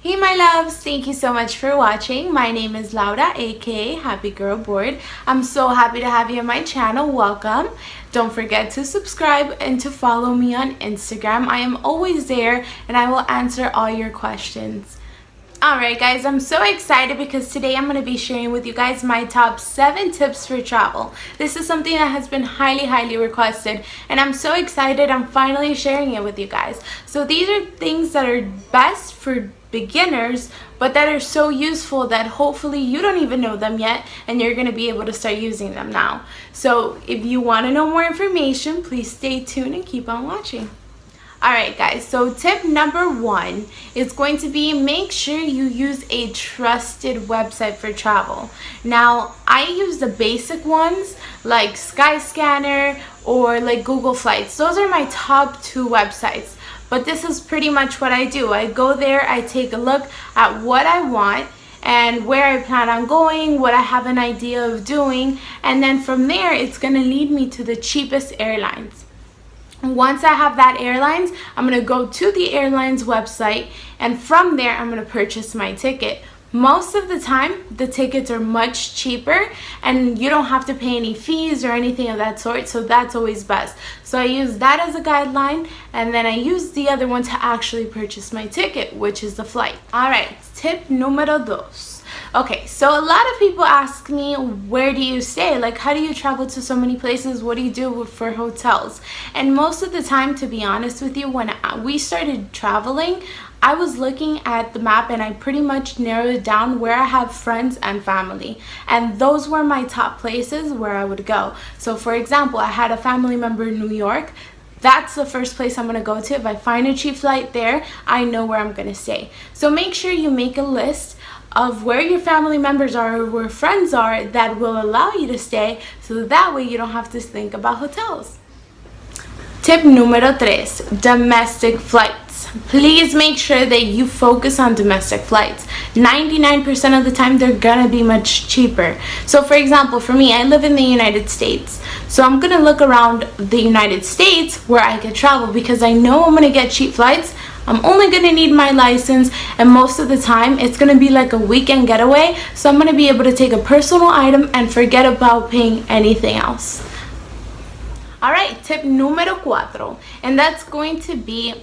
Hey my loves, thank you so much for watching. My name is Laura, aka Happy Girl Board. I'm so happy to have you on my channel. Welcome. Don't forget to subscribe and to follow me on Instagram. I am always there and I will answer all your questions. Alright guys, I'm so excited because today I'm going to be sharing with you guys my top 7 tips for travel. This is something that has been highly requested and I'm so excited I'm finally sharing it with you guys. So these are things that are best for beginners but that are so useful that hopefully you don't even know them yet and you're going to be able to start using them now. So if you want to know more information, please stay tuned and keep on watching. Alright guys, so tip number 1 is going to be make sure you use a trusted website for travel. Now, I use the basic ones like Skyscanner or like Google Flights. Those are my top 2 websites. But this is pretty much what I do. I go there, I take a look at what I want and where I plan on going, what I have an idea of doing, and then from there it's going to lead me to the cheapest airlines. Once I have that airlines, I'm going to go to the airline's website and from there I'm going to purchase my ticket. Most of the time the tickets are much cheaper and you don't have to pay any fees or anything of that sort, so that's always best. So I use that as a guideline and then I use the other one to actually purchase my ticket, which is the flight. Alright, tip numero dos. Okay, so a lot of people ask me, where do you stay? Like, how do you travel to so many places? What do you do for hotels? And most of the time, to be honest with you, when we started traveling, I was looking at the map and I pretty much narrowed it down where I have friends and family. And those were my top places where I would go. So for example, I had a family member in New York. That's the first place I'm going to go to. If I find a cheap flight there, I know where I'm going to stay. So make sure you make a list of where your family members are or where friends are that will allow you to stay, so that way you don't have to think about hotels. Tip numero 3, domestic flights. Please make sure that you focus on domestic flights. 99% of the time they're gonna be much cheaper. So for example, for me, I live in the United States. So I'm gonna look around the United States where I can travel because I know I'm gonna get cheap flights. I'm only gonna need my license and most of the time it's gonna be like a weekend getaway. So I'm gonna be able to take a personal item and forget about paying anything else. Alright, tip numero 4, and that's going to be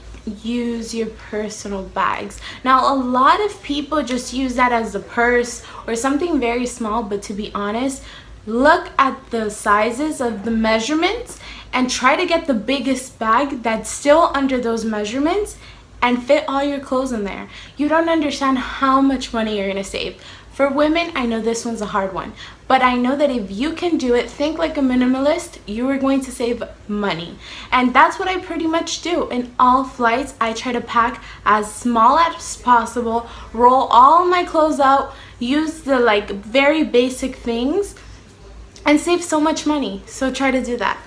use your personal bags. Now a lot of people just use that as a purse or something very small, but to be honest, look at the sizes of the measurements and try to get the biggest bag that's still under those measurements and fit all your clothes in there. You don't understand how much money you're gonna save. For women, I know this one's a hard one, but I know that if you can do it, think like a minimalist, you are going to save money. And that's what I pretty much do. In all flights, I try to pack as small as possible, roll all my clothes out, use the like very basic things, and save so much money. So try to do that.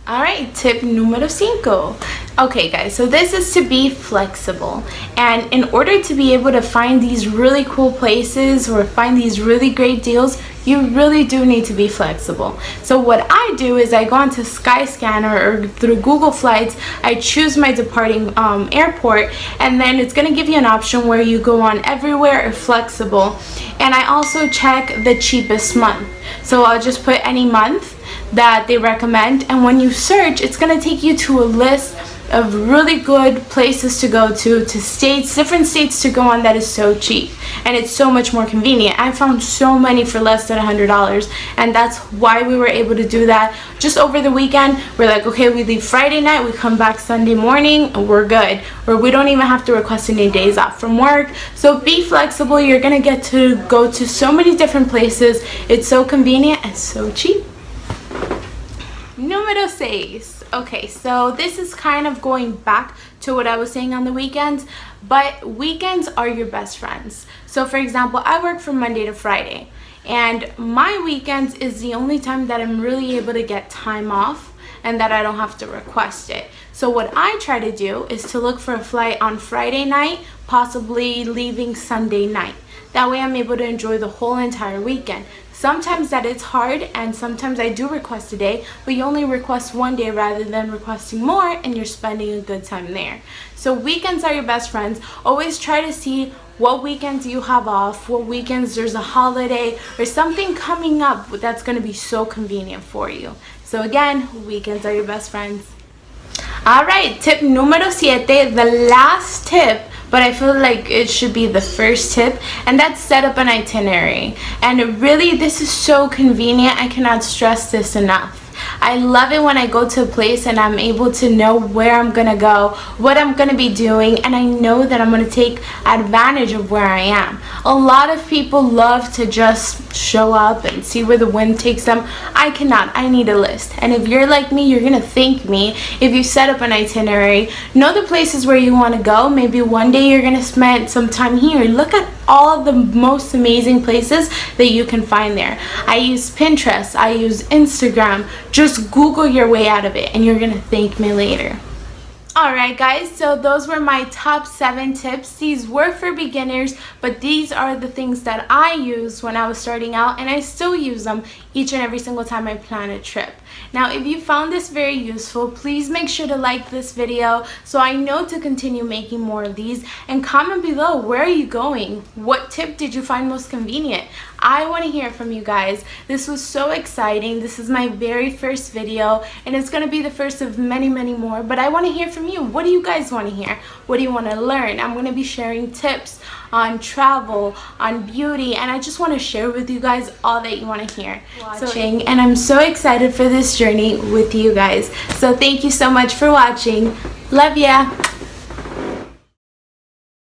Alright, tip numero 5. Okay guys, so this is to be flexible, and in order to be able to find these really cool places or find these really great deals, you really do need to be flexible. So what I do is I go onto Skyscanner or through Google Flights, I choose my departing airport, and then it's going to give you an option where you go on everywhere or flexible, and I also check the cheapest month. So I'll just put any month that they recommend, and when you search, it's going to take you to a list of really good places to go to states, different states to go on that is so cheap, and it's so much more convenient. I found so many for less than $100, and that's why we were able to do that just over the weekend. We're like, okay, we leave Friday night, we come back Sunday morning, and we're good, or we don't even have to request any days off from work. So be flexible. You're gonna get to go to so many different places. It's so convenient and so cheap. Número 6. Okay, so this is kind of going back to what I was saying on the weekends, but weekends are your best friends. So for example, I work from Monday to Friday, and my weekends is the only time that I'm really able to get time off and that I don't have to request it. So what I try to do is to look for a flight on Friday night, possibly leaving Sunday night. That way I'm able to enjoy the whole entire weekend. Sometimes that is hard, and sometimes I do request a day, but you only request one day rather than requesting more, and you're spending a good time there. So weekends are your best friends. Always try to see what weekends you have off, what weekends there's a holiday or something coming up that's going to be so convenient for you. So again, weekends are your best friends. Alright, tip numero 7, the last tip, but I feel like it should be the first tip, and that's set up an itinerary. And really, this is so convenient. I cannot stress this enough. I love it when I go to a place and I'm able to know where I'm gonna go, what I'm gonna be doing, and I know that I'm gonna take advantage of where I am. A lot of people love to just show up and see where the wind takes them. I cannot. I need a list. And if you're like me, you're gonna thank me if you set up an itinerary. Know the places where you want to go. Maybe one day you're gonna spend some time here. Look at all of the most amazing places that you can find there. I use Pinterest, I use Instagram. Just Google your way out of it and you're gonna thank me later. Alright guys, so those were my top 7 tips. These were for beginners, but these are the things that I used when I was starting out, and I still use them each and every single time I plan a trip. Now, if you found this very useful, please make sure to like this video so I know to continue making more of these, and comment below, where are you going? What tip did you find most convenient? I want to hear from you guys. This was so exciting. This is my very first video, and it's going to be the first of many, many more, but I want to hear from you. What do you guys want to hear? What do you want to learn? I'm going to be sharing tips on travel, on beauty, and I just want to share with you guys all that you want to hear. And I'm so excited for this journey with you guys. So thank you so much for watching. Love ya.